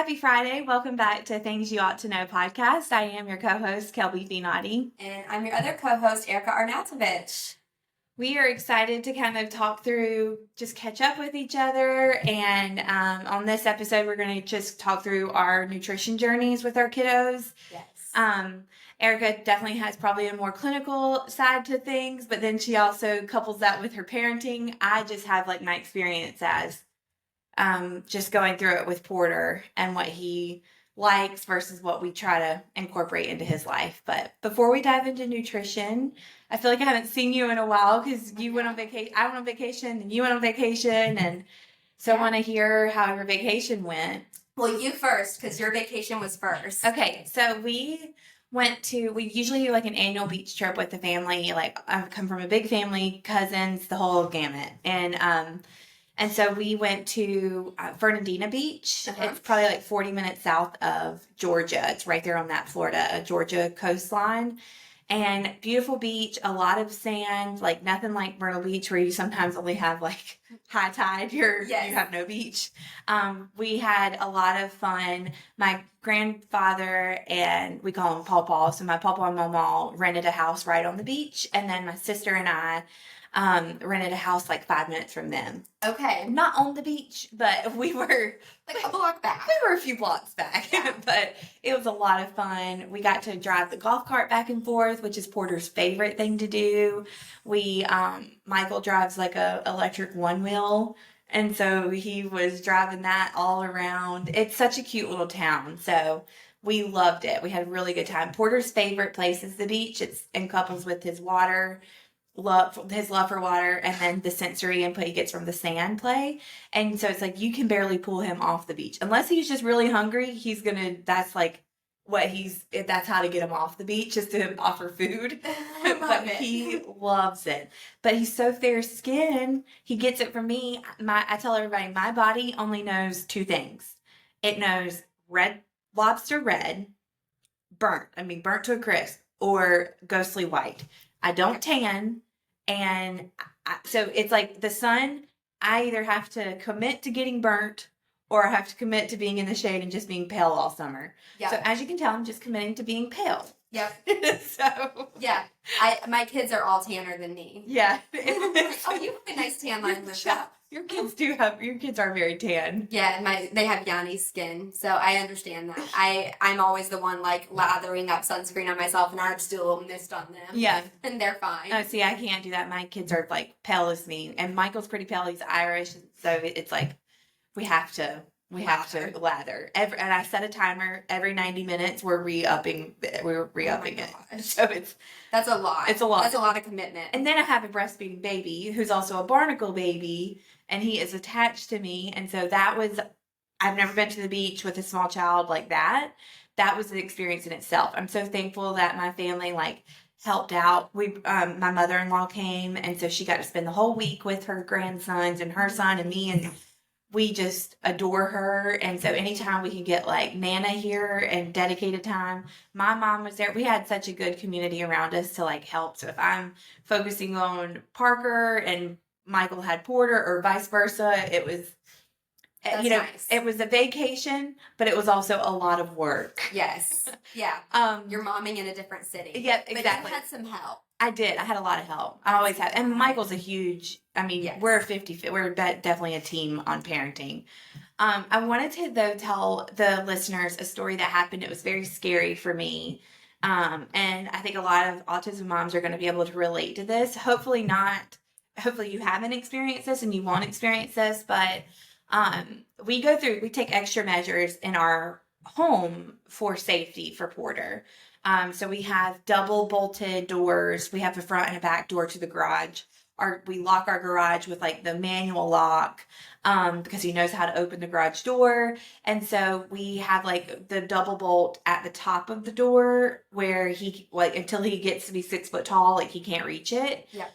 Happy Friday. Welcome back to Things You Ought to Know podcast. I am your co-host, Kelby and And I'm your other co-host, Erica Arnautovic. We are excited to kind of talk through, just catch up with each other. And on this episode, we're going to just talk through our nutrition journeys with our kiddos. Yes. Erica definitely has probably a more clinical side to things, but then she also couples that with her parenting. I just have like my experience as just going through it with Porter and what he likes versus what we try to incorporate into his life. But before we dive into nutrition, I feel like I haven't seen you in a while because you went on vacation, I went on vacation, and you went on vacation, and so I want to hear how your vacation went. Well, you first, because your vacation was first. Okay, so we usually do like an annual beach trip with the family. Like I come from a big family, cousins, the whole gamut, and so we went to Fernandina Beach. Uh-huh. It's probably like 40 minutes south of Georgia. It's right there on that Florida-Georgia coastline. And beautiful beach, a lot of sand, like nothing like Myrtle Beach where you sometimes only have like high tide, you have no beach. We had a lot of fun. My grandfather, and we call him Paw, so my Pawpaw and Mama rented a house right on the beach. And then my sister and I rented a house like 5 minutes from them. Okay. Not on the beach, but we were like a block back. We were a few blocks back, yeah. But it was a lot of fun. We got to drive the golf cart back and forth, which is Porter's favorite thing to do. Michael drives like a electric one wheel. And so he was driving that all around. It's such a cute little town. So we loved it. We had a really good time. Porter's favorite place is the beach. It's in couples with his his love for water, and then the sensory input he gets from the sand play. And so it's like you can barely pull him off the beach unless he's just really hungry. That's how to get him off the beach, is to offer food. But he loves it. But he's so fair skinned, he gets it from me. I tell everybody my body only knows two things. It knows red lobster red, burnt to a crisp, or ghostly white. I don't tan. And so it's like the sun, I either have to commit to getting burnt or I have to commit to being in the shade and just being pale all summer. Yep. So as you can tell, I'm just committing to being pale. Yep. So. Yeah. My kids are all tanner than me. Yeah. Oh, you have a nice tan line, Lisha. Your kids are very tan. Yeah, they have Yanni's skin, so I understand that. I'm always the one like lathering up sunscreen on myself, and I just do a little mist on them. Yeah, and they're fine. Oh, see, I can't do that. My kids are like pale as me, and Michael's pretty pale. He's Irish, so it's like we have to lather. And I set a timer every 90 minutes. We're re-upping it. So that's a lot. It's a lot. That's a lot of commitment. And then I have a breastfeeding baby who's also a barnacle baby, and he is attached to me. And so I've never been to the beach with a small child like that. That was an experience in itself. I'm so thankful that my family helped out. My mother-in-law came, and so she got to spend the whole week with her grandsons and her son and me, and we just adore her. And so anytime we can get Nana here and dedicated time, my mom was there. We had such a good community around us to help. So if I'm focusing on Parker and Michael had Porter or vice versa, it was, nice. It was a vacation, but it was also a lot of work. Yes. Yeah. You're momming in a different city. Yeah, exactly. But you had some help. I did. I had a lot of help. I always have. And Michael's yes. We're 50. We're definitely a team on parenting. I wanted to, though, tell the listeners a story that happened. It was very scary for me. And I think a lot of autism moms are going to be able to relate to this. Hopefully you haven't experienced this and you won't experience this, but we take extra measures in our home for safety for Porter. So we have double bolted doors. We have a front and a back door to the garage. We lock our garage with the manual lock because he knows how to open the garage door. And so we have the double bolt at the top of the door where he until he gets to be 6 foot tall, he can't reach it. Yeah.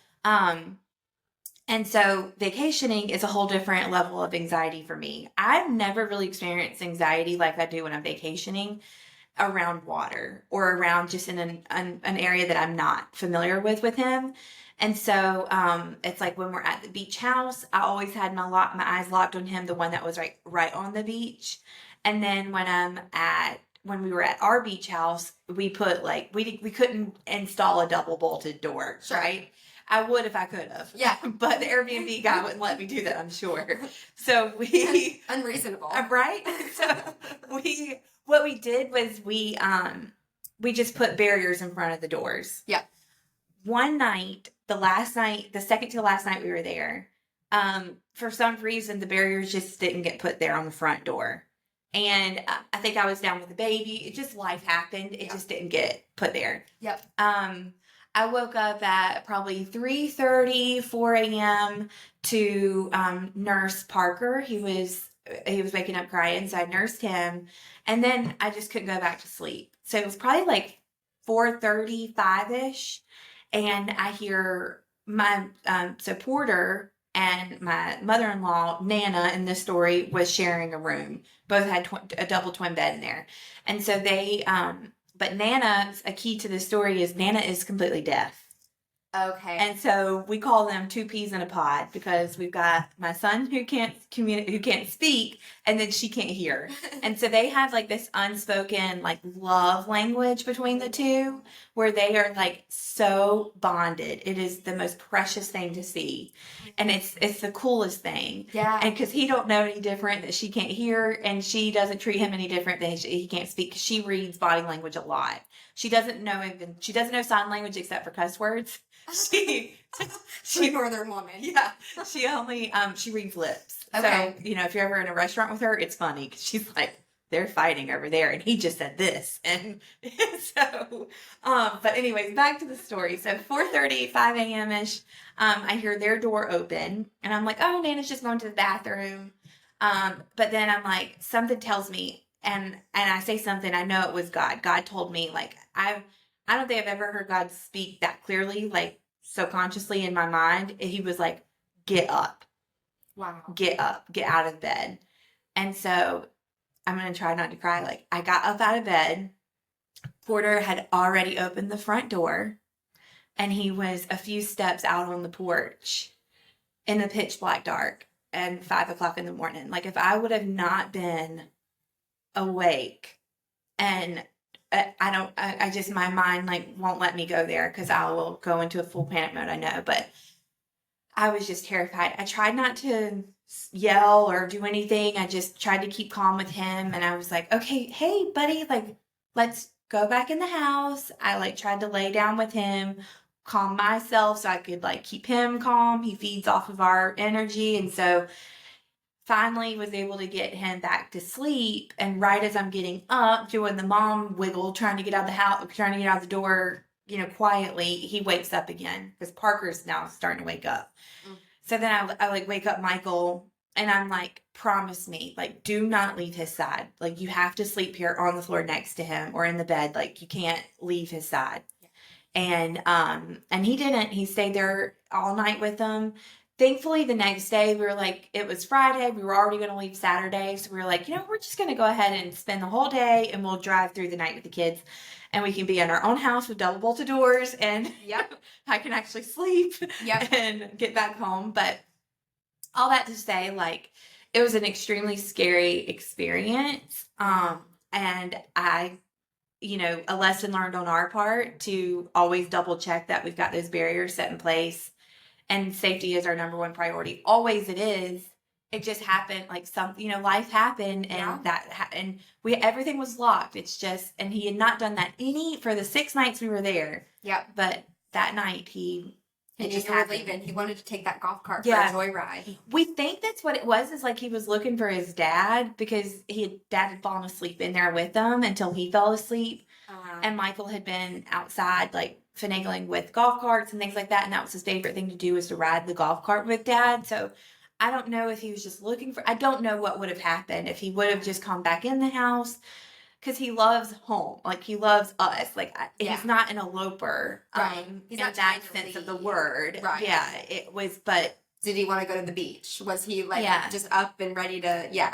And so vacationing is a whole different level of anxiety for me. I've never really experienced anxiety like I do when I'm vacationing around water or around just in an area that I'm not familiar with him. And so it's when we're at the beach house, I always had my eyes locked on him, the one that was right on the beach. And then when we were at our beach house, we put like we couldn't install a double bolted door, Sure. right? I would if I could have. Yeah. But the Airbnb guy wouldn't let me do that, I'm sure. So we Unreasonable. right? So what we did was we just put barriers in front of the doors. Yeah. One night, the second to last night we were there, for some reason the barriers just didn't get put there on the front door. And I think I was down with the baby. It just life happened. It just didn't get put there. Yep. I woke up at probably 3:30, 4 a.m. to nurse Parker. He was waking up crying, so I nursed him, and then I just couldn't go back to sleep. So it was probably like 4:35 ish, and I hear my Porter and my mother-in-law Nana in this story was sharing a room. Both had a double twin bed in there, and so they. But Nana, a key to this story is Nana is completely deaf. Okay. And so we call them two peas in a pod because we've got my son who can't who can't speak, and then she can't hear. And so they have like this unspoken like love language between the two where they are like so bonded. It is the most precious thing to see. And it's the coolest thing. Yeah. And because he don't know any different that she can't hear, and she doesn't treat him any different than he can't speak. She reads body language a lot. She doesn't know sign language except for cuss words. She northern woman. Yeah, she only she reads lips. Okay. So if you're ever in a restaurant with her, it's funny because she's like, they're fighting over there, and he just said this, and so but anyways, back to the story. So 4:30, 5 a.m. ish, I hear their door open, and I'm like, oh, Nana's just going to the bathroom. But then I'm like, something tells me, and I say something, I know it was God. God told me, like, I don't think I've ever heard God speak that clearly, like so consciously in my mind. He was like, get up. Wow. Get up. Get out of bed. And so I'm going to try not to cry. Like, I got up out of bed. Porter had already opened the front door, and he was a few steps out on the porch in the pitch black dark and 5 o'clock in the morning. Like, if I would have not been awake, and I just, my mind like won't let me go there because I will go into a full panic mode, I know, but I was just terrified. I tried not to yell or do anything. I just tried to keep calm with him, and I was like, okay, hey buddy, like, let's go back in the house. I like tried to lay down with him, calm myself so I could like keep him calm. He feeds off of our energy, and so finally was able to get him back to sleep. And right as I'm getting up, doing the mom wiggle, trying to get out of the house, trying to get out the door, quietly, he wakes up again because Parker's now starting to wake up. So then I like wake up Michael, and I'm like, promise me, like, do not leave his side. Like, you have to sleep here on the floor next to him or in the bed. Like, you can't leave his side. And he didn't. He stayed there all night with them. Thankfully, the next day, we were like, it was Friday. We were already going to leave Saturday. So we were like, we're just going to go ahead and spend the whole day, and we'll drive through the night with the kids. And we can be in our own house with double bolted doors, and I can actually sleep and get back home. But all that to say, like, it was an extremely scary experience. And I, a lesson learned on our part to always double check that we've got those barriers set in place. And safety is our number one priority. Always it is. It just happened, like life happened, and and everything was locked. It's just, and he had not done that for the 6 nights we were there. Yeah. But that night he just leaving. He wanted to take that golf cart for a joyride. We think that's what it was. Is like he was looking for his dad because dad had fallen asleep in there with them until he fell asleep, and Michael had been outside like finagling with golf carts and things like that, and that was his favorite thing to do, was to ride the golf cart with dad. So I don't know if he was just looking for, I don't know what would have happened if he would have just come back in the house, because he loves home, like he loves us, like he's not an eloper, He's in not that sense of the word, it was. But did he want to go to the beach? Was he like just up and ready to? It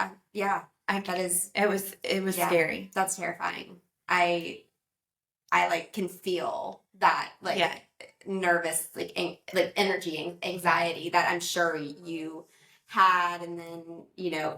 was scary. That's terrifying. I like can feel that nervous like energy, anxiety that I'm sure you had, and then,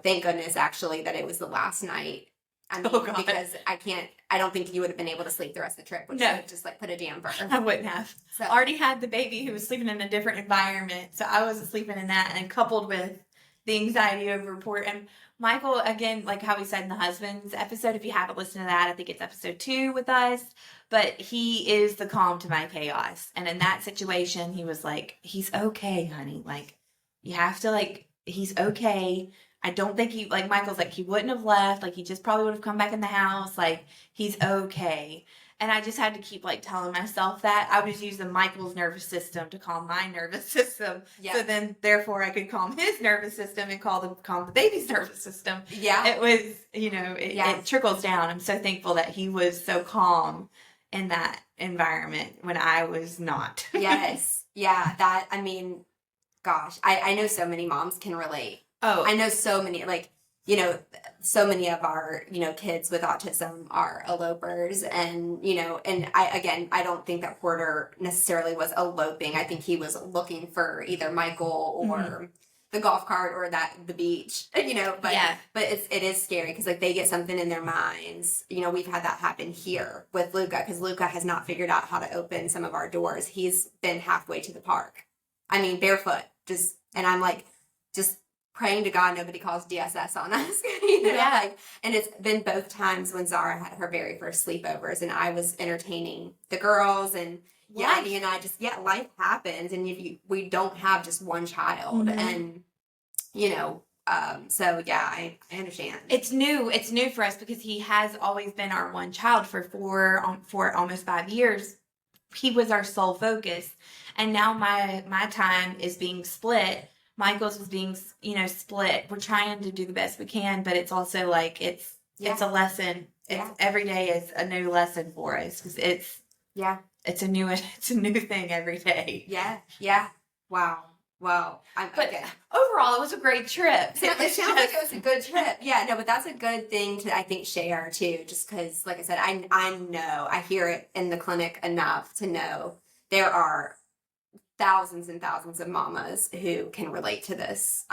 thank goodness actually that it was the last night. I mean, because I don't think you would have been able to sleep the rest of the trip, which would just put a damper. I wouldn't have. So. I already had the baby who was sleeping in a different environment, so I wasn't sleeping in that, and coupled with the anxiety over report. And Michael, again, like how we said in the husband's episode, if you haven't listened to that, I think it's episode 2 with us, but he is the calm to my chaos. And in that situation, he was like, he's okay, honey. Like, you have to, he's okay. I don't think Michael's like, he wouldn't have left. Like, he just probably would have come back in the house. Like, he's okay. And I just had to keep, telling myself that. I was using Michael's nervous system to calm my nervous system. Yeah. So then, therefore, I could calm his nervous system and calm the baby's nervous system. Yeah. It was, it trickles down. I'm so thankful that he was so calm in that environment when I was not. Yes. Yeah. Gosh, I know so many moms can relate. Oh, I know so many, so many of our, kids with autism are elopers, and, I don't think that Porter necessarily was eloping. I think he was looking for either Michael or the golf cart or the beach, but it is scary because they get something in their minds. We've had that happen here with Luca, because Luca has not figured out how to open some of our doors. He's been halfway to the park. Barefoot, and I'm just praying to God nobody calls DSS on us, and it's been both times when Zara had her very first sleepovers, and I was entertaining the girls, and Annie and I life happens, and we don't have just one child, and so I understand. It's new for us because he has always been our one child for almost 5 years. He was our sole focus, and now my time is being split. Michael's was being, split. We're trying to do the best we can, but it's also it's a lesson. Every day is a new lesson for us, because it's a new thing every day. Yeah. Wow. Overall, it was a great trip. It sounds like it was a good trip. Yeah, no, but that's a good thing to, I think, share too, just because, like I said, I know, I hear it in the clinic enough to know there are thousands and thousands of mamas who can relate to this,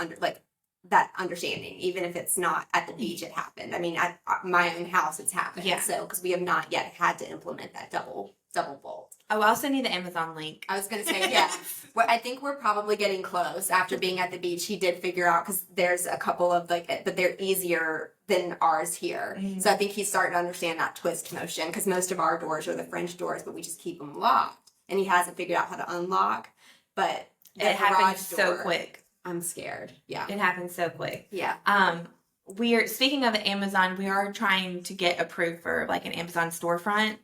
that understanding, even if it's not at the beach. It happened. At my own house, it's happened. Yeah. So, because we have not yet had to implement that double bolt. Oh, I'll send you the Amazon link. I was going to say, yeah. Well, I think we're probably getting close. After being at the beach, he did figure out, because there's a couple of but they're easier than ours here. Mm-hmm. So I think he's starting to understand that twist motion, because most of our doors are the French doors, but we just keep them locked, and he hasn't figured out how to unlock. But it happens so quick. I'm scared. Yeah. It happens so quick. Yeah. We are, speaking of Amazon, we are trying to get approved for an Amazon storefront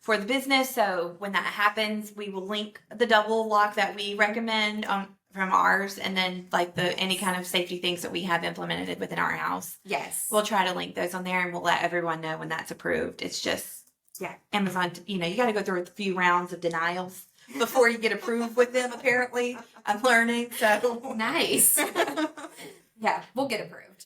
for the business. So when that happens, we will link the double lock that we recommend from ours, and then any kind of safety things that we have implemented within our house. Yes. We'll try to link those on there, and we'll let everyone know when that's approved. It's just Amazon, you got to go through a few rounds of denials before you get approved with them, apparently. I'm learning, so. Nice. Yeah, we'll get approved.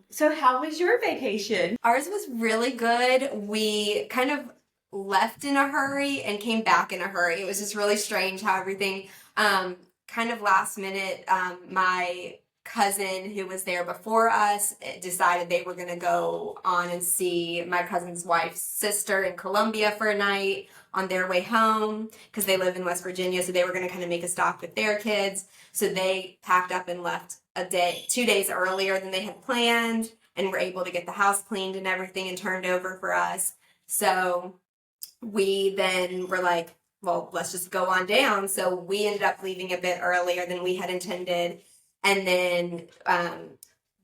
So how was your vacation? Ours was really good. We kind of left in a hurry and came back in a hurry. It was just really strange how everything, kind of last minute, my cousin who was there before us decided they were going to go on and see my cousin's wife's sister in Colombia for a night on their way home, because they live in West Virginia, so they were going to kind of make a stop with their kids. So they packed up and left 2 days earlier than they had planned, and were able to get the house cleaned and everything and turned over for us. So we then were like, well, let's just go on down. So we ended up leaving a bit earlier than we had intended. And then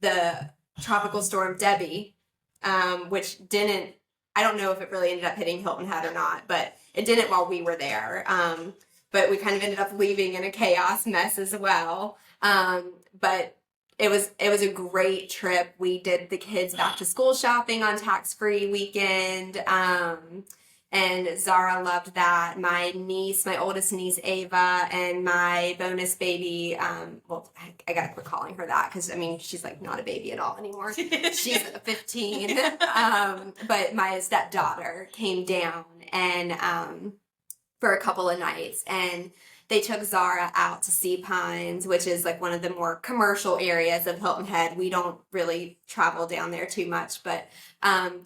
the tropical storm Debbie, which didn't, I don't know if it really ended up hitting Hilton Head or not, but it didn't while we were there. But we kind of ended up leaving in a chaos mess as well. But it was a great trip. We did the kids back to school shopping on tax-free weekend. And Zara loved that. My oldest niece, Ava, and my bonus baby, I gotta quit calling her that, because, she's, not a baby at all anymore. She's 15. But my stepdaughter came down and for a couple of nights. And they took Zara out to Sea Pines, which is like one of the more commercial areas of Hilton Head. We don't really travel down there too much, but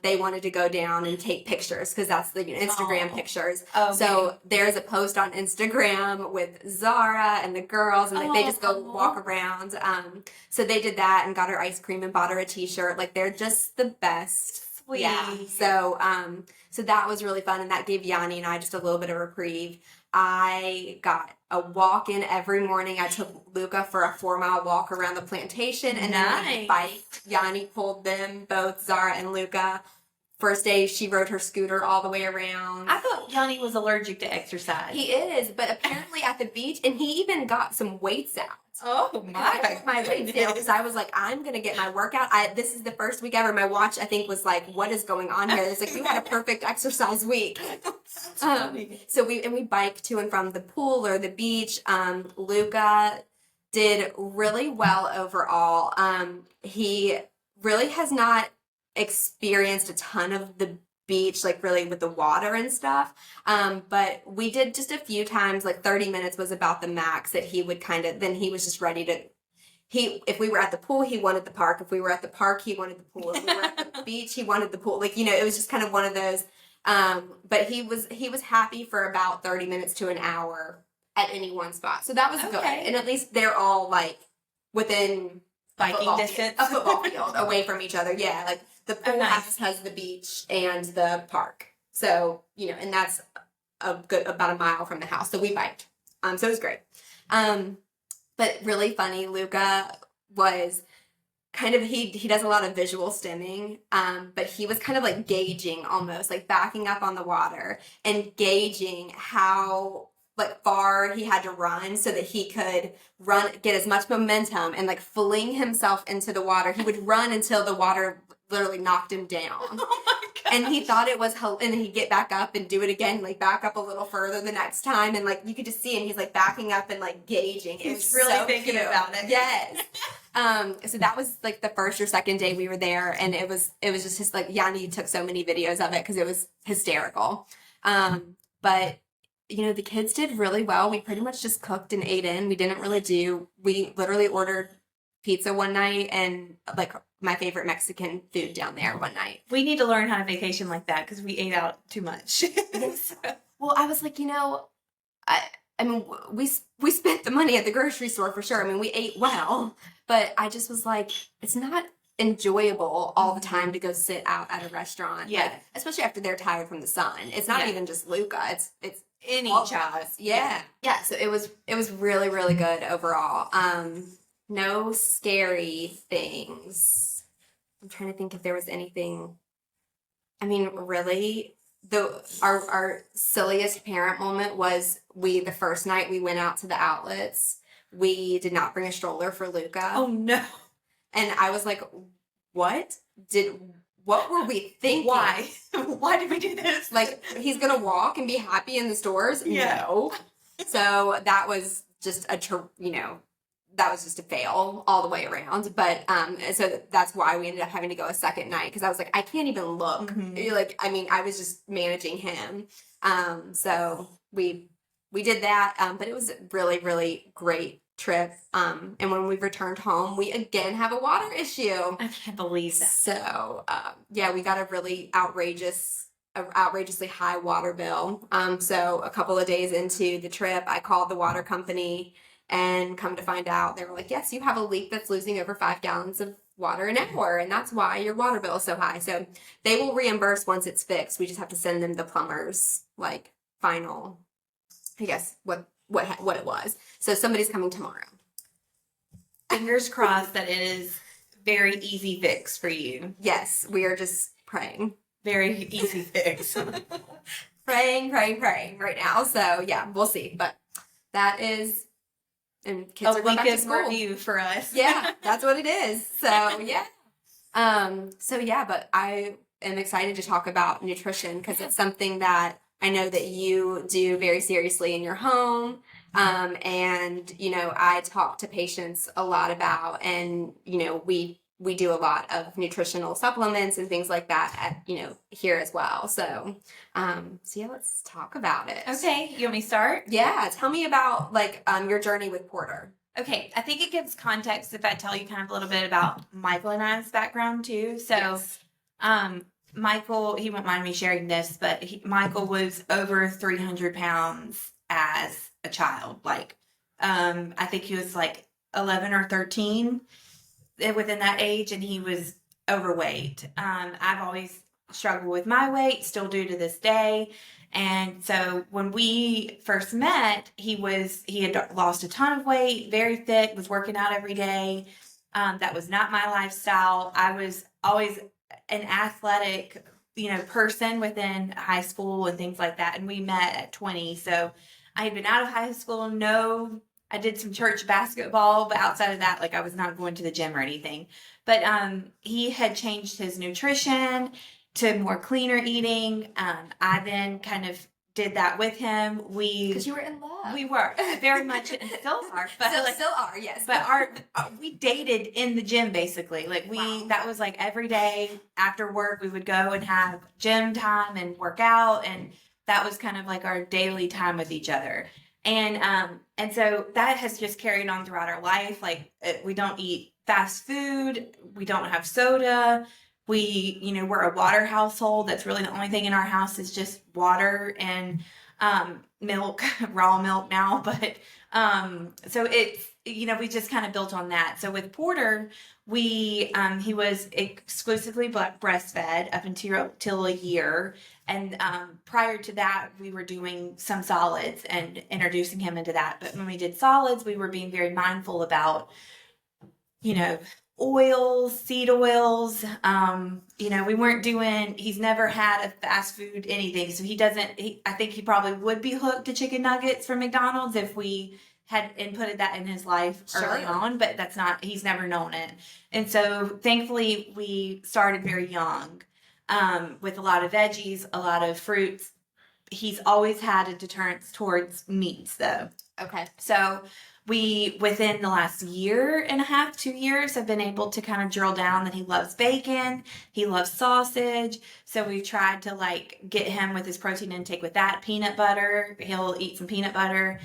they wanted to go down and take pictures because that's the Instagram pictures. Okay. So there's a post on Instagram with Zara and the girls, and they just go walk around. So they did that and got her ice cream and bought her a t-shirt. Like, they're just the best. Sweet. Yeah. So so that was really fun, and that gave Yanni and I just a little bit of reprieve. I got a walk in every morning. I took Luca for a 4-mile walk around the plantation, and then we biked. Yanni pulled them, both Zara and Luca. First day, she rode her scooter all the way around. I thought Yanni was allergic to exercise. He is, but apparently at the beach, and he even got some weights out. Oh I took my weights down because I was like, I'm gonna get my workout. This is the first week ever. My watch, I think, was like, what is going on here? It's like, you had a perfect exercise week. So we biked to and from the pool or the beach. Luca did really well overall. He really has not experienced a ton of the beach, like really with the water and stuff. But we did just a few times, like 30 minutes was about the max that he would then he was just ready to, if we were at the pool, he wanted the park. If we were at the park, he wanted the pool. If we were at the beach, he wanted the pool. Like, it was just kind of one of those. But he was happy for about 30 minutes to an hour at any one spot. So that was good. And at least they're all like within biking distance, a football field away from each other. Yeah. Like, the pool has the beach and the park. So, and that's about a mile from the house. So we biked. So it was great. But really funny, Luca was kind of, he does a lot of visual stimming, but he was kind of like gauging almost, like backing up on the water and gauging how like far he had to run so that he could get as much momentum and like fling himself into the water. He would run until the water literally knocked him down. Oh my God. And he thought it was, and then he'd get back up and do it again, like back up a little further the next time. And like, you could just see him, he's like backing up and like gauging. He's really thinking about it. Yes. So that was like the first or second day we were there. And it was just like, Yanni took so many videos of it because it was hysterical. But the kids did really well. We pretty much just cooked and ate in. We literally ordered pizza one night and like my favorite Mexican food down there one night. We need to learn how to vacation like that because we ate out too much. Yes. Well, I was like, I mean, we spent the money at the grocery store for sure. I mean, we ate well, but I just was like, it's not enjoyable all the time to go sit out at a restaurant. Yeah. Like, especially after they're tired from the sun. It's not even just Luca. It's any child. Yeah. So it was really, really good overall. No scary things. I'm trying to think if there was anything. I mean, really, our silliest parent moment was the first night we went out to the outlets. We did not bring a stroller for Luca. Oh no. And I was like, what were we thinking? Why? Why did we do this? Like, he's gonna walk and be happy in the stores? Yeah. No. So that was just that was just a fail all the way around. But so that's why we ended up having to go a second night, because I was like, I can't even look. Mm-hmm. Like, I mean, I was just managing him. So we did that, but it was a really, really great trip. And when we returned home, we again have a water issue. I can't believe that. So we got a really outrageously high water bill. So a couple of days into the trip, I called the water company, and come to find out, they were like, yes, you have a leak that's losing over 5 gallons of water an hour, and that's why your water bill is so high. So they will reimburse once it's fixed. We just have to send them the plumber's like final, I guess, what it was. So somebody's coming tomorrow. Fingers crossed that it is very easy fix for you. Yes, we are just praying. Very easy fix. praying right now. So yeah, we'll see. But that is, and kids are going back to school. Review for us. Yeah, that's what it is. So yeah. But I am excited to talk about nutrition because it's something that I know that you do very seriously in your home. And I talk to patients a lot about, and we we do a lot of nutritional supplements and things like that at, here as well. So, yeah, let's talk about it. Okay, you want me to start? Yeah, tell me about your journey with Porter. Okay, I think it gives context if I tell you kind of a little bit about Michael and I's background too. So, Yes. Michael, he won't mind me sharing this, but Michael was over 300 pounds as a child. I think he was 11 or 13 within that age, and he was overweight. I've always struggled with my weight, still do to this day. And so when we first met, he had lost a ton of weight, very fit, was working out every day. That was not my lifestyle. I was always an athletic, person within high school and things like that. And we met at 20. So I had been out of high school. No, I did some church basketball, but outside of that, I was not going to the gym or anything. But he had changed his nutrition to more cleaner eating. I then kind of did that with him. Because you were in love. We were very much and still are, but still are, yes. But we dated in the gym basically. Wow. That was every day after work we would go and have gym time and work out, and that was kind of our daily time with each other. And so that has just carried on throughout our life. We don't eat fast food. We don't have soda. We're a water household. That's really the only thing in our house is just water and milk, raw milk now. But so it's, we just kind of built on that. So with Porter, he was exclusively breastfed up until a year. And prior to that, we were doing some solids and introducing him into that. But when we did solids, we were being very mindful about, oils, seed oils. We weren't he's never had a fast food anything. So I think he probably would be hooked to chicken nuggets from McDonald's if we had inputted that in his life early on, but he's never known it. And so thankfully we started very young, with a lot of veggies, a lot of fruits. He's always had a deterrence towards meats though. Okay. So we, within the last year and a half, 2 years, have been able to kind of drill down that he loves bacon, he loves sausage. So we've tried to get him with his protein intake with that. Peanut butter, he'll eat some peanut butter.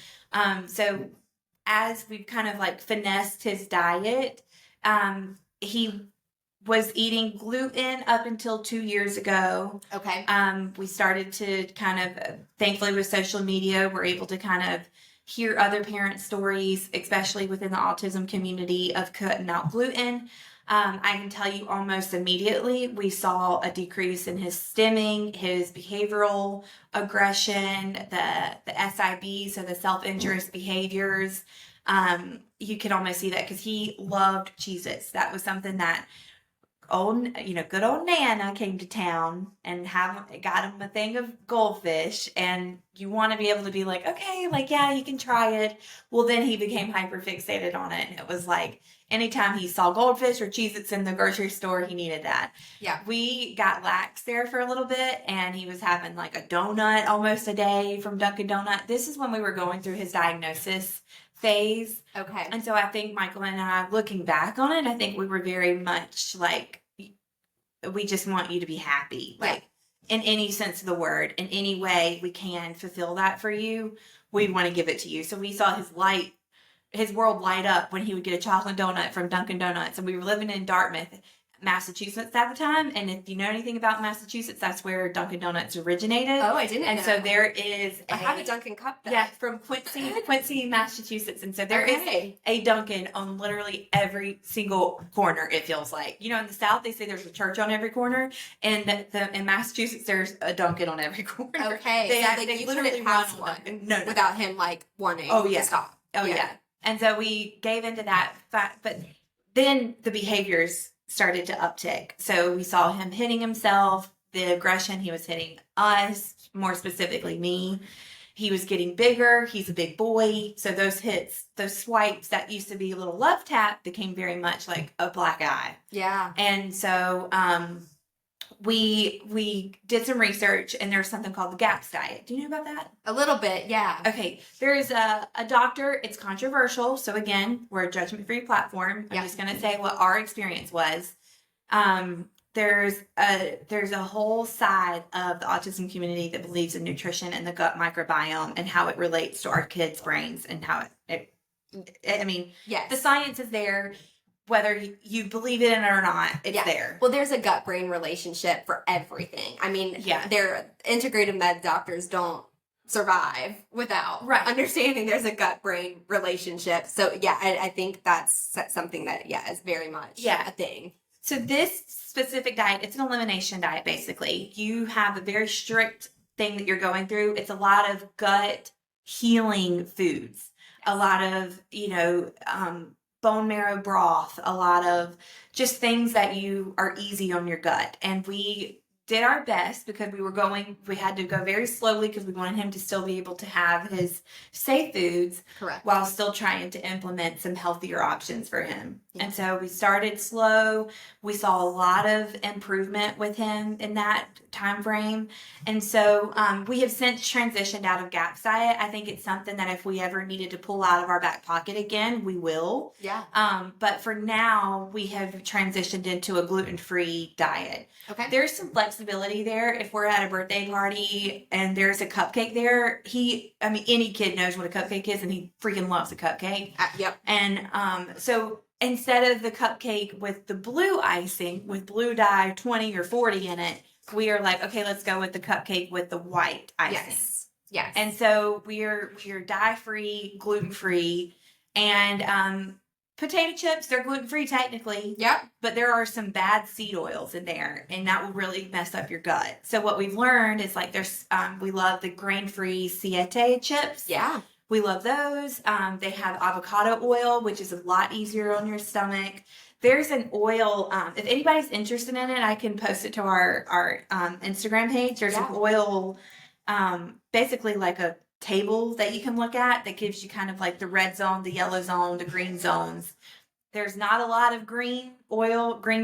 So as we've kind of finessed his diet, he was eating gluten up until 2 years ago. Okay. We started to kind of, thankfully with social media, we're able to kind of hear other parent stories, especially within the autism community, of cutting out gluten. I can tell you almost immediately we saw a decrease in his stimming, his behavioral aggression, the SIB, so the self-injurious behaviors. You could almost see that because he loved Cheez-Its. That was something that good old Nana came to town and got him a thing of goldfish, and you want to be able to be okay, yeah, you can try it. Well, then he became hyper fixated on it, and it was anytime he saw goldfish or Cheez-Its in the grocery store, he needed that. Yeah. We got lax there for a little bit, and he was having a donut almost a day from Dunkin' Donut. This is when we were going through his diagnosis phase. Okay. And so I think Michael and I, looking back on it, I think we were very much we just want you to be happy. In any sense of the word, in any way we can fulfill that for you, we want to give it to you. So we saw his world light up when he would get a chocolate donut from Dunkin' Donuts. And we were living in Dartmouth, Massachusetts at the time. And if you know anything about Massachusetts, that's where Dunkin' Donuts originated. Oh, I didn't know. And so there is I have a Dunkin' cup though. Yeah, from Quincy, Massachusetts. And so there is a Dunkin' on literally every single corner, it feels like. In the South, they say there's a church on every corner. And in Massachusetts, there's a Dunkin' on every corner. Okay. They literally run one. No. Without him wanting to stop. Oh, yeah. And so we gave into that fact, but then the behaviors started to uptick. So we saw him hitting himself, the aggression, he was hitting us, more specifically me. He was getting bigger. He's a big boy. So those hits, those swipes that used to be a little love tap became very much like a black eye. Yeah. And so we did some research, and there's something called the GAPS diet. Do you know about that? A little bit, yeah. Okay, there's a doctor. It's controversial, so again, we're a judgment-free platform. I'm just going to say what our experience was. There's a whole side of the autism community that believes in nutrition and the gut microbiome and how it relates to our kids' brains and how I mean, yes. The science is there. Whether you believe it in it or not, it's there. Well, there's a gut-brain relationship for everything. I mean, their integrative med doctors don't survive without understanding there's a gut-brain relationship. So, I think that's something that, is very much a thing. So this specific diet, it's an elimination diet, basically. You have a very strict thing that you're going through. It's a lot of gut healing foods, a lot of, bone marrow broth, a lot of just things that you are easy on your gut. And we did our best because we had to go very slowly because we wanted him to still be able to have his safe foods while still trying to implement some healthier options for him. Yeah. And so we started slow. We saw a lot of improvement with him in that time frame. And so we have since transitioned out of GAPS diet. I think it's something that if we ever needed to pull out of our back pocket again, we will. Yeah. But for now, we have transitioned into a gluten-free diet. Okay. There's some flexibility there. If we're at a birthday party and there's a cupcake there, any kid knows what a cupcake is, and he freaking loves a cupcake. Yep. And so instead of the cupcake with the blue icing, with blue dye 20 or 40 in it, we are like, okay, let's go with the cupcake with the white icing. Yes. And so we're dye-free, gluten-free, and potato chips, they're gluten-free technically. Yep. But there are some bad seed oils in there, and that will really mess up your gut. So what we've learned is we love the grain-free Siete chips. Yeah. We love those. They have avocado oil, which is a lot easier on your stomach. There's an oil, if anybody's interested in it, I can post it to our Instagram page. There's an oil, basically like a table that you can look at that gives you kind of like the red zone, the yellow zone, the green zones. There's not a lot of green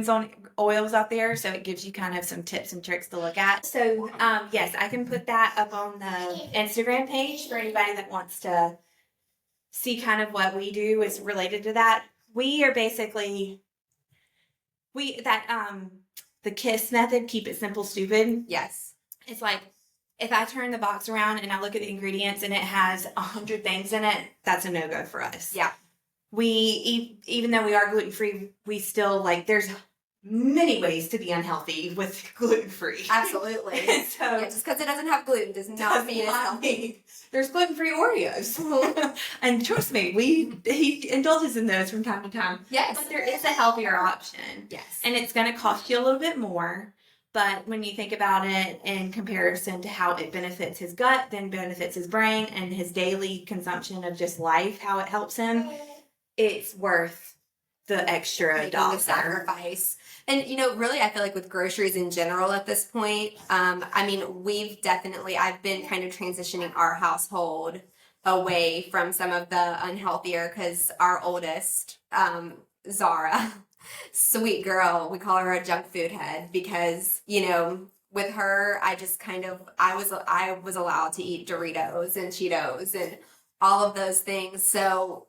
zone oils out there, so it gives you kind of some tips and tricks to look at. So, yes, I can put that up on the Instagram page for anybody that wants to see kind of what we do is related to that. We are basically, the KISS method, keep it simple, stupid. Yes. It's like, if I turn the box around and I look at the ingredients and it has 100 things in it, that's a no-go for us. Yeah. Even though we are gluten-free, we still there's many ways to be unhealthy with gluten-free. Absolutely. So just because it doesn't have gluten does not mean it's healthy. There's gluten-free Oreos. And trust me, he indulges in those from time to time. Yes. But there is a healthier option. Yes. And it's going to cost you a little bit more. But when you think about it in comparison to how it benefits his gut, then benefits his brain and his daily consumption of just life, how it helps him, it's worth the extra dollar. The sacrifice. And, really, I feel like with groceries in general at this point, I've been kind of transitioning our household away from some of the unhealthier, because our oldest, Zara, sweet girl, we call her a junk food head because, with her, I just I was allowed to eat Doritos and Cheetos and all of those things. So,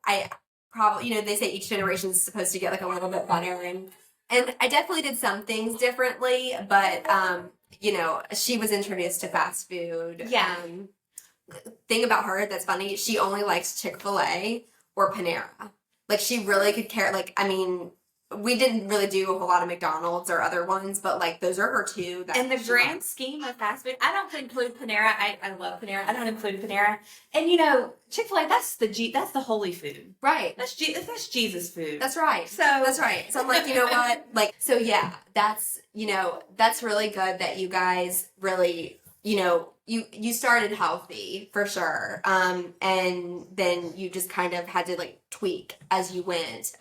I probably, they say each generation is supposed to get a little bit better, and I definitely did some things differently, but, she was introduced to fast food. Yeah. Thing about her that's funny, she only likes Chick-fil-A or Panera. She really could care. We didn't really do a whole lot of McDonald's or other ones, but those are her two. In the grand scheme of fast food, I don't include Panera. I love Panera. I don't include Panera. And Chick-fil-A, that's the holy food. Right. That's Jesus food. That's right. So that's right. So I'm like, you know what? So yeah, that's really good that you guys really, you started healthy for sure. And then you just kind of had to tweak as you went.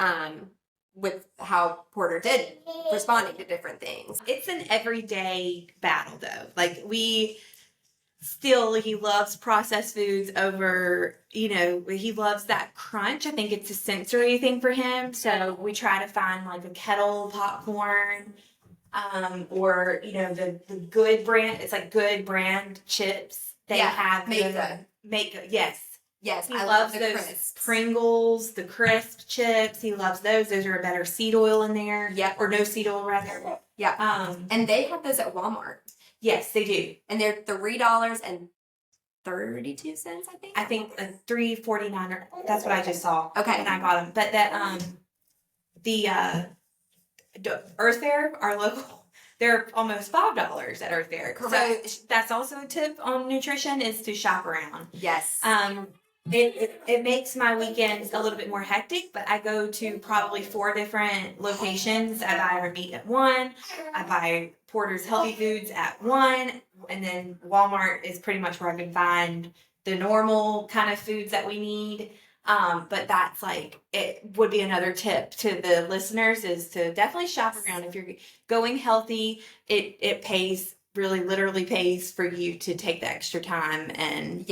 With how Porter did responding to different things. It's an everyday battle though. He loves processed foods over, he loves that crunch. I think it's a sensory thing for him. So we try to find a kettle popcorn. or the good brand. It's like good brand chips. They have Make Good. Make Good. Yes. Yes, He I loves love the those crisps. Pringles, the crisp chips. He loves those. Those are a better seed oil in there. Yep. Or no seed oil rather. Yeah. And they have those at Walmart. Yes, they do. And they're $3.32, I think. I think $3.49. That's what I just saw. Okay. When I got them. But that the Earth Fare, our local, they're almost $5 at Earth Fare. Correct. So that's also a tip on nutrition is to shop around. Yes. It makes my weekends a little bit more hectic, but I go to probably 4 different locations. I buy our meat at one, I buy Porter's Healthy Foods at one, and then Walmart is pretty much where I can find the normal kind of foods that we need. But that's like, it would be another tip to the listeners is to definitely shop around. If you're going healthy, it pays, really literally pays for you to take the extra time and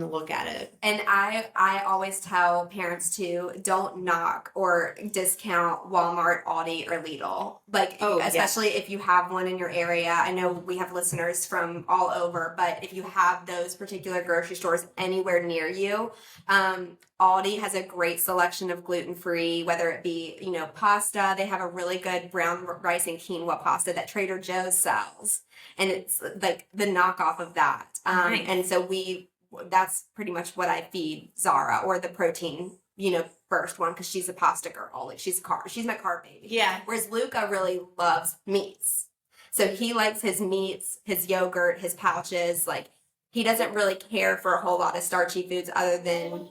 look at it. And I always tell parents to don't knock or discount Walmart, Aldi, or Lidl. Like, especially if you have one in your area. I know we have listeners from all over, but if you have those particular grocery stores anywhere near you, Aldi has a great selection of gluten-free, whether it be, pasta. They have a really good brown rice and quinoa pasta that Trader Joe's sells. And it's like the knockoff of that. Nice. And so that's pretty much what I feed Zara, or the protein, first one, because she's a pasta girl. Like she's my carb baby. Yeah. Whereas Luca really loves meats. So he likes his meats, his yogurt, his pouches. Like he doesn't really care for a whole lot of starchy foods other than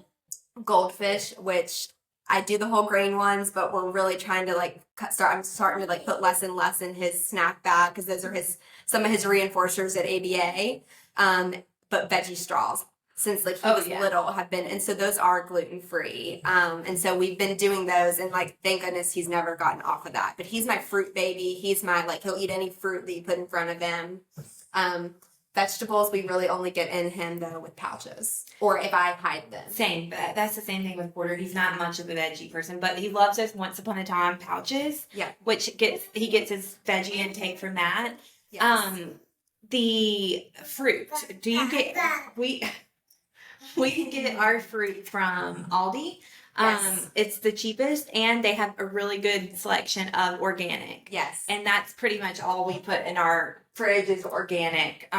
goldfish, which I do the whole grain ones, but we're really trying to I'm starting to put less and less in his snack bag because those are some of his reinforcers at ABA. But veggie straws, since he was little, have been, and so those are gluten free. And so we've been doing those, and thank goodness he's never gotten off of that. But he's my fruit baby. He's my he'll eat any fruit that you put in front of him. Vegetables, we really only get in him though with pouches, or if I hide them. Same, but that's the same thing with Porter. He's not much of a veggie person, but he loves those Once Upon a Time pouches. Yeah, which he gets his veggie intake from that. Yes. The fruit. Do you get we can get our fruit from Aldi. Yes. It's the cheapest, and they have a really good selection of organic. Yes. And that's pretty much all we put in our fridge is organic.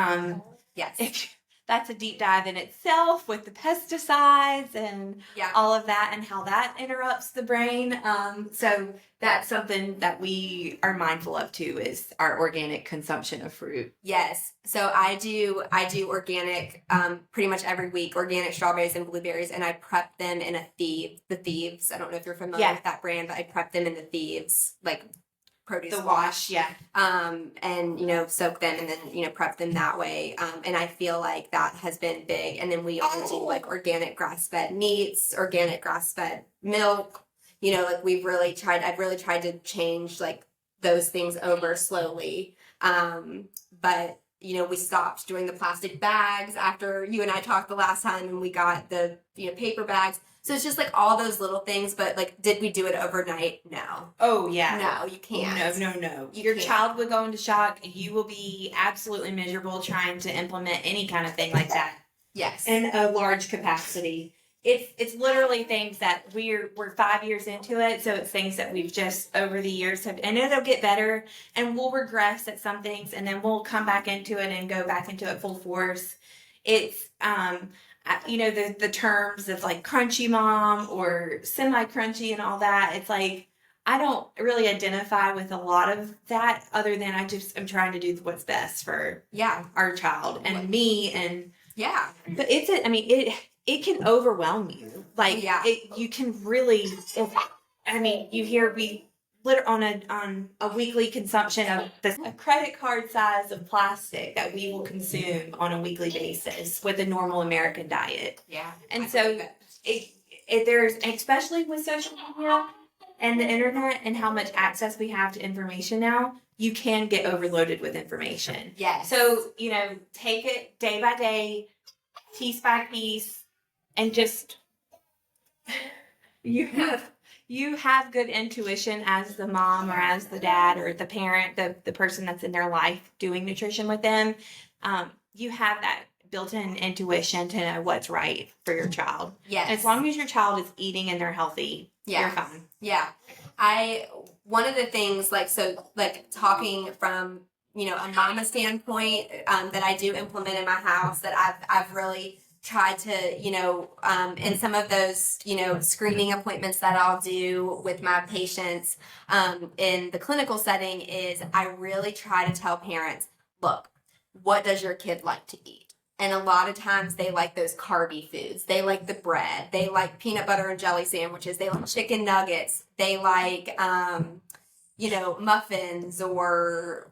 Yes. That's a deep dive in itself with the pesticides and all of that and how that interrupts the brain. So that's something that we are mindful of too, is our organic consumption of fruit. Yes. So I do organic pretty much every week, organic strawberries and blueberries, and I prep them in the Thieves. I don't know if you're familiar with that brand, but I prep them in the Thieves, produce wash. And soak them and then prep them that way, and I feel like that has been big. And then we also do organic grass-fed meats, organic grass-fed milk. I've really tried to change those things over slowly, but we stopped doing the plastic bags after you and I talked the last time, and we got the paper bags. So it's just all those little things, but did we do it overnight? No. Oh yeah. No, you can't. No. Your child would go into shock. You will be absolutely miserable trying to implement any kind of thing like that. Yes. In a large capacity. It's literally things that we're 5 years into it, so it's things that we've just over the years have, and it'll get better, and we'll regress at some things, and then we'll come back into it and go back into it full force. It's the terms of crunchy mom or semi-crunchy and all that. It's I don't really identify with a lot of that, other than I'm trying to do what's best for our child and me. And but it can overwhelm you. You can really, you hear on a weekly consumption of a credit card size of plastic that we will consume on a weekly basis with a normal American diet. Yeah. And so there's, especially with social media and the internet and how much access we have to information now, you can get overloaded with information. Yes. So, take it day by day, piece by piece, and just, you have you have good intuition as the mom or as the dad or the parent, the person that's in their life doing nutrition with them. You have that built-in intuition to know what's right for your child. Yes. And as long as your child is eating and they're healthy, you're fine. Yeah. One of the things, talking from, a mama standpoint, that I do implement in my house that I've really tried to, in some of those, screening appointments that I'll do with my patients, in the clinical setting is I really try to tell parents, look, what does your kid like to eat? And a lot of times they like those carby foods. They like the bread. They like peanut butter and jelly sandwiches. They like chicken nuggets. They like, muffins or,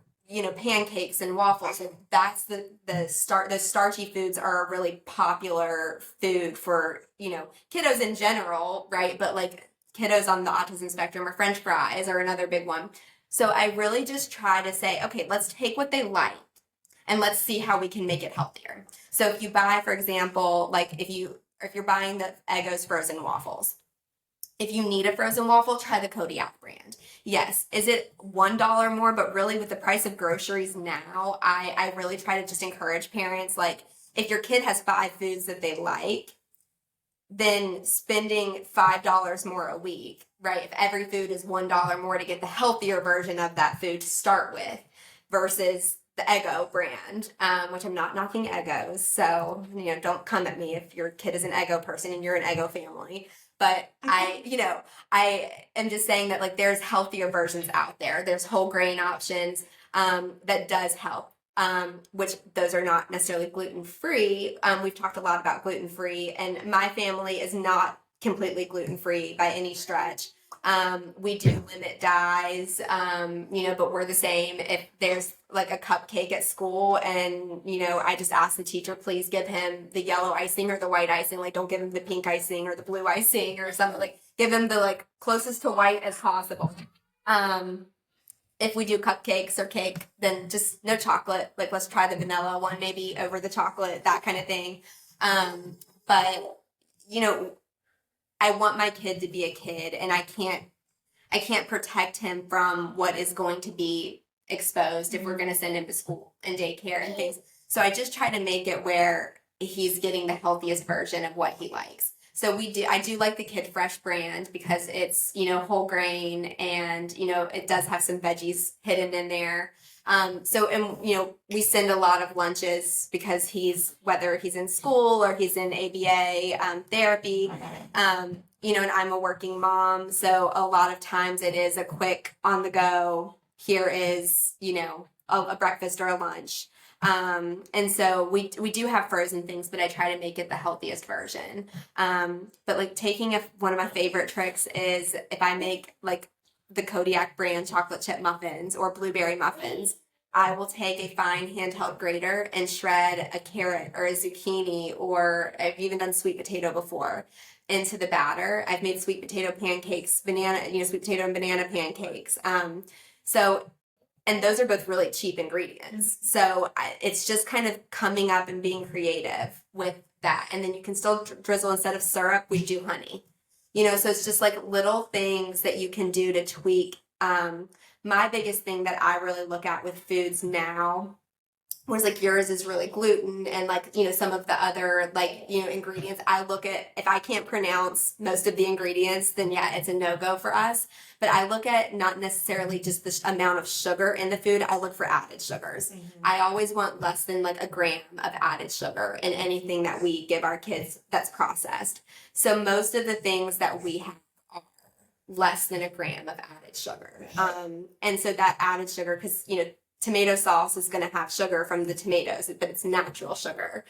pancakes and waffles. And that's those starchy foods are a really popular food for, kiddos in general, right? But like kiddos on the autism spectrum, or French fries are another big one. So I really just try to say, okay, let's take what they like and let's see how we can make it healthier. So if you buy, for example, if you're buying the Eggo's frozen waffles, if you need a frozen waffle, try the Kodiak brand. Yes, is it $1 more? But really, with the price of groceries now, I really try to just encourage parents, if your kid has 5 foods that they like, then spending $5 more a week, right? If every food is $1 more to get the healthier version of that food to start with, versus the Eggo brand, which I'm not knocking Eggos. So, don't come at me if your kid is an Eggo person and you're an Eggo family. But I am just saying that there's healthier versions out there. There's whole grain options that does help, which those are not necessarily gluten-free. We've talked a lot about gluten-free, and my family is not completely gluten-free by any stretch. We do limit dyes, but we're the same. If there's a cupcake at school and, I just ask the teacher, please give him the yellow icing or the white icing. Don't give him the pink icing or the blue icing or something. Give him the closest to white as possible. If we do cupcakes or cake, then just no chocolate. Let's try the vanilla one maybe over the chocolate, that kind of thing. But, I want my kid to be a kid, and I can't protect him from what is going to be exposed if we're going to send him to school and daycare and things. So I just try to make it where he's getting the healthiest version of what he likes. So I do like the Kid Fresh brand because it's, whole grain and, it does have some veggies hidden in there. We send a lot of lunches because whether he's in school or he's in ABA, therapy, and I'm a working mom. So a lot of times it is a quick on the go. Here is, a breakfast or a lunch. And so we do have frozen things, but I try to make it the healthiest version. But taking one of my favorite tricks is if I make the Kodiak brand chocolate chip muffins or blueberry muffins, I will take a fine handheld grater and shred a carrot or a zucchini, or I've even done sweet potato before, into the batter. I've made sweet potato pancakes, sweet potato and banana pancakes. And those are both really cheap ingredients. So it's just kind of coming up and being creative with that. And then you can still drizzle, instead of syrup, we do honey. So it's just little things that you can do to tweak. My biggest thing that I really look at with foods now, whereas yours is really gluten and some of the other ingredients, I look at, if I can't pronounce most of the ingredients, then yeah, it's a no-go for us. But I look at not necessarily just the amount of sugar in the food, I look for added sugars. Mm-hmm. I always want less than a gram of added sugar in anything that we give our kids that's processed. So most of the things that we have are less than a gram of added sugar. And so that added sugar, because, tomato sauce is going to have sugar from the tomatoes, but it's natural sugar.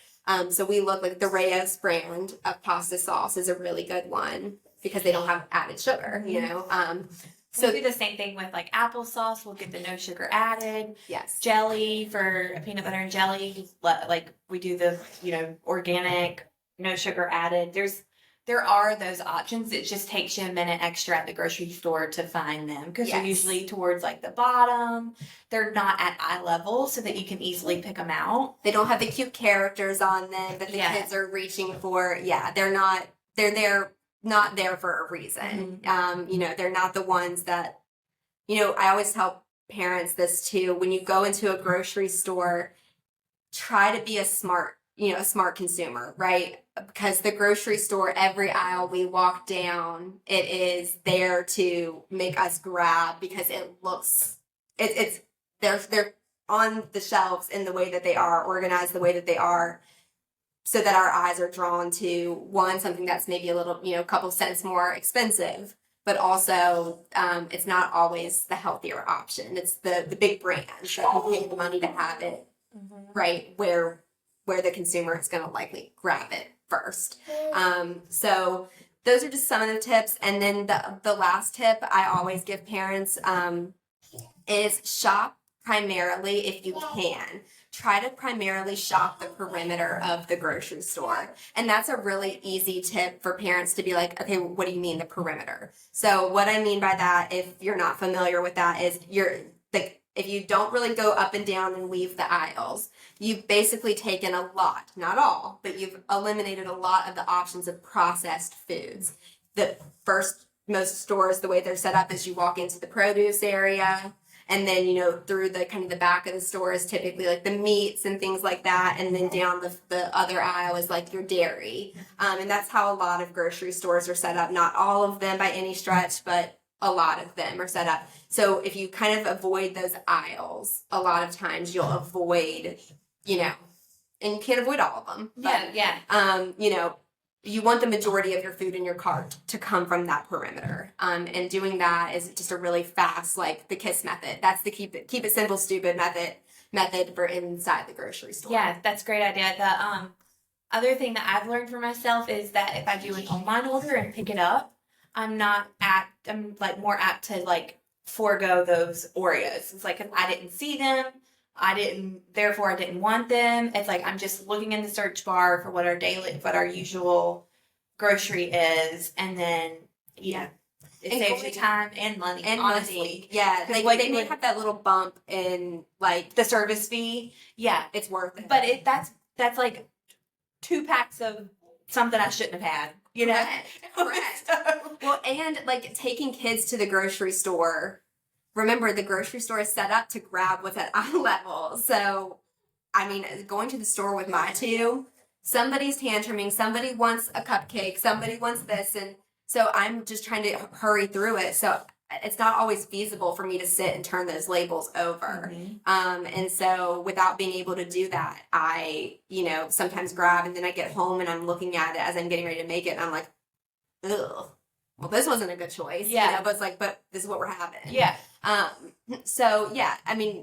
So we look the Reyes brand of pasta sauce is a really good one because they don't have added sugar, So we do the same thing with applesauce. We'll get the no sugar added. Yes. Jelly for peanut butter and jelly. We do the, organic, no sugar added. There are those options. It just takes you a minute extra at the grocery store to find them because they're usually towards the bottom. They're not at eye level so that you can easily pick them out. They don't have the cute characters on them that the kids are reaching for. Yeah, they're not. They're there not there for a reason. They're not the ones that, I always tell parents this too. When you go into a grocery store, try to be a smart consumer, right? Because the grocery store, every aisle we walk down, it is there to make us grab because it's they're on the shelves in the way that they are, organized the way that they are, so that our eyes are drawn to one, something that's maybe a little, a couple cents more expensive, but also it's not always the healthier option. It's the big brands that can pay the money to have it, right, where the consumer is going to likely grab it first. So those are just some of the tips. And then the last tip I always give parents is shop primarily, if you can. Try to primarily shop the perimeter of the grocery store. And that's a really easy tip for parents to be like, okay, what do you mean the perimeter? So what I mean by that, if you're not familiar with that, is if you don't really go up and down and weave the aisles, you've basically taken a lot, not all, but you've eliminated a lot of the options of processed foods. Most stores, the way they're set up is you walk into the produce area, and then, through the kind of the back of the store is typically like the meats and things like that. And then down the other aisle is like your dairy. And that's how a lot of grocery stores are set up. Not all of them by any stretch, but a lot of them are set up. So if you kind of avoid those aisles, a lot of times you'll avoid, and you can't avoid all of them. But, you want the majority of your food in your cart to come from that perimeter. And doing that is just a really fast, like the KISS method. That's the keep it simple, stupid method for inside the grocery store. Yeah, that's a great idea. The other thing that I've learned for myself is that if I do an online order and pick it up, I'm more apt to forego those Oreos. It's like if I didn't see them, therefore I didn't want them. It's like I'm just looking in the search bar for what our usual grocery is, and then it saves you time and money. And honestly, money. Yeah, they may have that little bump in the service fee. Yeah, it's worth it. But that's like 2 packs of something I shouldn't have had. Correct. Well, and taking kids to the grocery store. Remember, the grocery store is set up to grab what's at eye level. So, going to the store with my two, somebody's tantruming, somebody wants a cupcake, somebody wants this. And so I'm just trying to hurry through it. So it's not always feasible for me to sit and turn those labels over. And so without being able to do that, I, sometimes grab, and then I get home and I'm looking at it as I'm getting ready to make it. And I'm like, ugh. Well, this wasn't a good choice. Yeah. But it's like, but this is what we're having. Yeah. So yeah,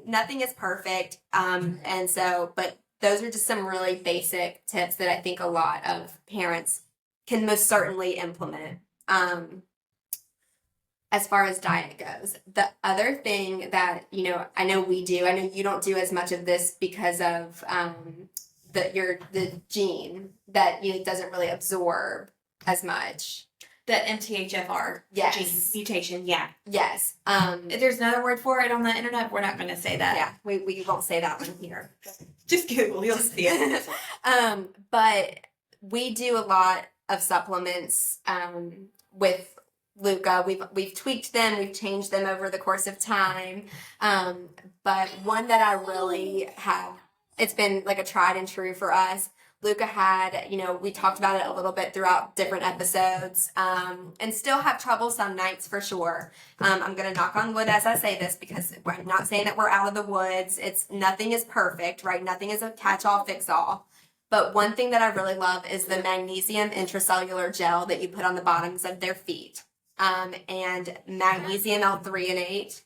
nothing is perfect. But those are just some really basic tips that I think a lot of parents can most certainly implement. As far as diet goes, the other thing that, I know we do, I know you don't do as much of this because of, the gene that, doesn't really absorb as much. The MTHFR gene mutation, yeah. Yes. There's another word for it on the internet. We're not going to say that. Yeah, we won't say that one here. Just Google, you'll see it. But we do a lot of supplements with Luca. We've tweaked them, we've changed them over the course of time. But one that I really have, it's been like a tried and true for us. Luca had, we talked about it a little bit throughout different episodes, and still have trouble some nights for sure. I'm going to knock on wood as I say this, because I'm not saying that we're out of the woods. Nothing is perfect, right? Nothing is a catch-all, fix-all. But one thing that I really love is the magnesium intracellular gel that you put on the bottoms of their feet, and magnesium L-threonate.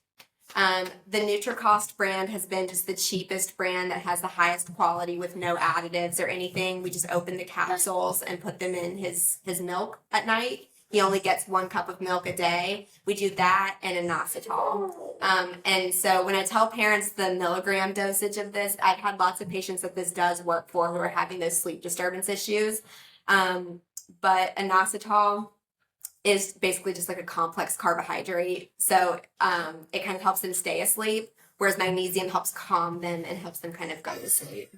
The NutriCost brand has been just the cheapest brand that has the highest quality with no additives or anything. We just open the capsules and put them in his milk at night. He only gets 1 cup of milk a day. We do that and inositol. And so when I tell parents the milligram dosage of this, I've had lots of patients that this does work for who are having those sleep disturbance issues. But inositol is basically just like a complex carbohydrate. So it kind of helps them stay asleep, whereas magnesium helps calm them and helps them kind of go to sleep.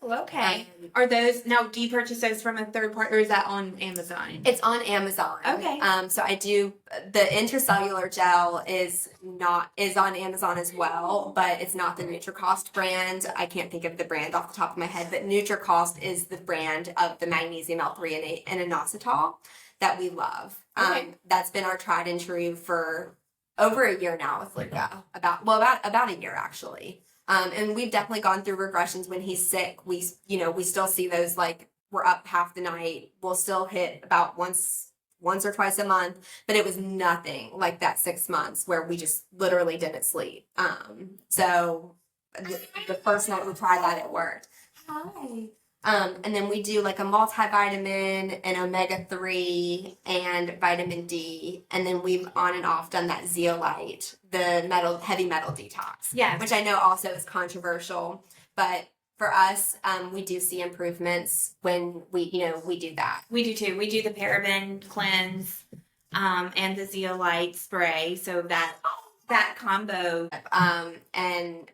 Okay. Are those now? Do you purchase those from a third party, or is that on Amazon? It's on Amazon. Okay. So I do the intracellular gel is on Amazon as well, but it's not the NutriCost brand. I can't think of the brand off the top of my head, but NutriCost is the brand of the magnesium L-threonate and inositol that we love. Okay. That's been our tried and true for over a year now with Luca. About a year actually. And we've definitely gone through regressions when he's sick. We still see those, like, we're up half the night. We'll still hit about once or twice a month, but it was nothing like that 6 months where we just literally didn't sleep. So the first night we tried that, it worked. Hi. And then we do like a multivitamin and omega-3 and vitamin D. And then we've on and off done that zeolite, the heavy metal detox. Yeah. Which I know also is controversial, but for us, we do see improvements when we do that. We do too. We do the paraben cleanse, and the zeolite spray. So that combo. And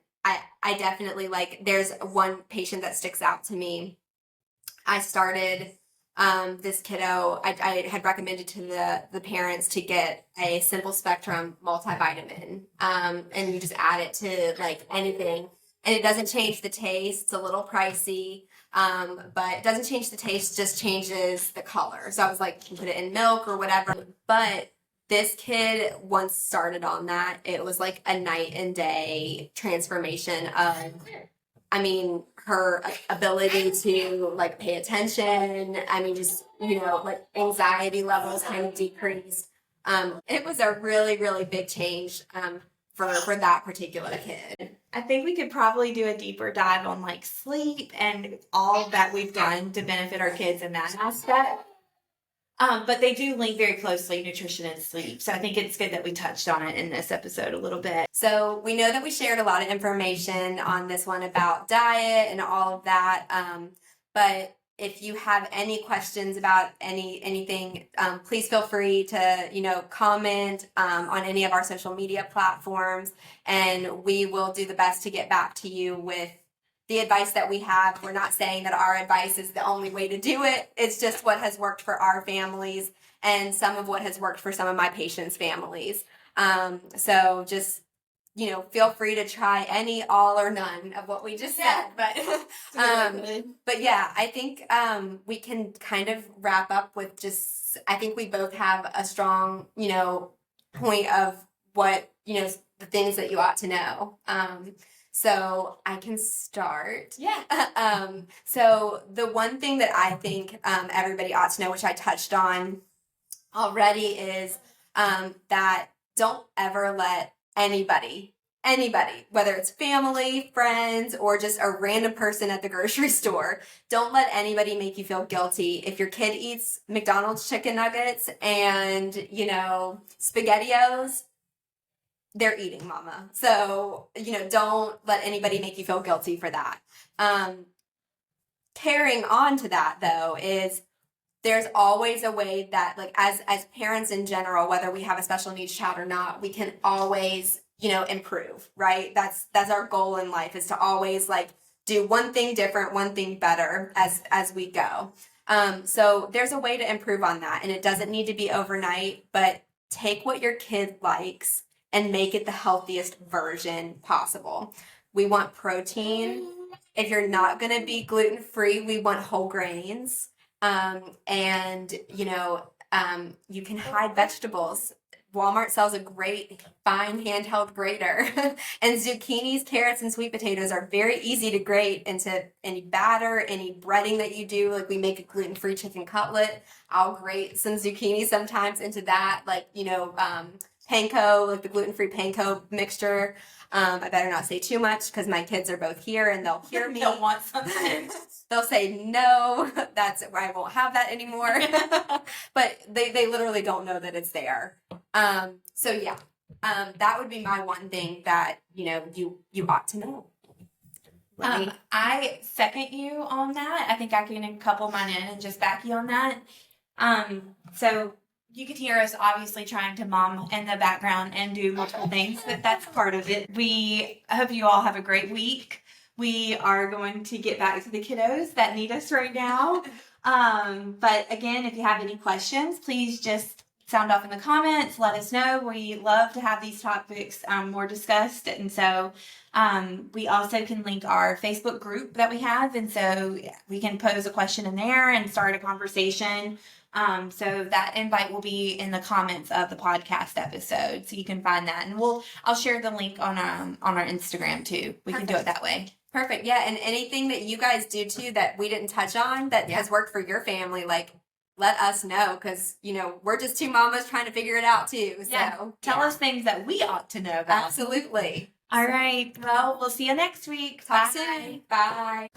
I definitely, like, there's one patient that sticks out to me. I started this kiddo, I had recommended to the parents to get a simple spectrum multivitamin. And you just add it to like anything. And it doesn't change the taste. It's a little pricey. But it doesn't change the taste, just changes the color. So I was like, you can put it in milk or whatever. But this kid, once started on that, it was like a night and day transformation of, I mean, her ability to like pay attention. I mean, just, like anxiety levels kind of decreased. It was a really, really big change for that particular kid. I think we could probably do a deeper dive on like sleep and all that we've done to benefit our kids in that aspect. But they do link very closely, nutrition and sleep. So I think it's good that we touched on it in this episode a little bit. So we know that we shared a lot of information on this one about diet and all of that. But if you have any questions about anything, please feel free to, comment on any of our social media platforms, and we will do the best to get back to you with the advice that we have. We're not saying that our advice is the only way to do it. It's just what has worked for our families and some of what has worked for some of my patients' families. So just, feel free to try any, all, or none of what we just said. But yeah, I think we can kind of wrap up with just, I think we both have a strong, point of what, the things that you ought to know. So I can start. Yeah. So the one thing that I think everybody ought to know, which I touched on already, is that don't ever let anybody, whether it's family, friends, or just a random person at the grocery store, don't let anybody make you feel guilty if your kid eats McDonald's chicken nuggets and, SpaghettiOs. They're eating, mama. So, don't let anybody make you feel guilty for that. Carrying on to that, though, is there's always a way that, like, as parents in general, whether we have a special needs child or not, we can always, improve, right? That's our goal in life, is to always, like, do one thing different, one thing better as we go. So there's a way to improve on that, and it doesn't need to be overnight, but take what your kid likes and make it the healthiest version possible. We want protein. If you're not going to be gluten-free, we want whole grains. And, you can hide vegetables. Walmart sells a great, fine handheld grater. And zucchinis, carrots, and sweet potatoes are very easy to grate into any batter, any breading that you do. Like, we make a gluten-free chicken cutlet. I'll grate some zucchini sometimes into that, like, panko, like the gluten-free panko mixture. I better not say too much because my kids are both here and they'll hear me. They'll want something. They'll say no, I won't have that anymore. But they literally don't know that it's there. So yeah, that would be my one thing that, you ought to know. I second you on that. I think I can couple mine in and just back you on that. So you could hear us obviously trying to mom in the background and do multiple things, but that's part of it. We hope you all have a great week. we are going to get back to the kiddos that need us right now. But again, if you have any questions, please just sound off in the comments. Let us know. We love to have these topics more discussed. And so we also can link our Facebook group that we have. And so we can pose a question in there and start a conversation. So that invite will be in the comments of the podcast episode. So you can find that. And I'll share the link on our Instagram too. We can do it that way. Perfect. Yeah. And anything that you guys do too that we didn't touch on that has worked for your family, like, let us know, because we're just two mamas trying to figure it out too. So tell us things that we ought to know about. Absolutely. All right. Well, we'll see you next week. Talk soon. Bye.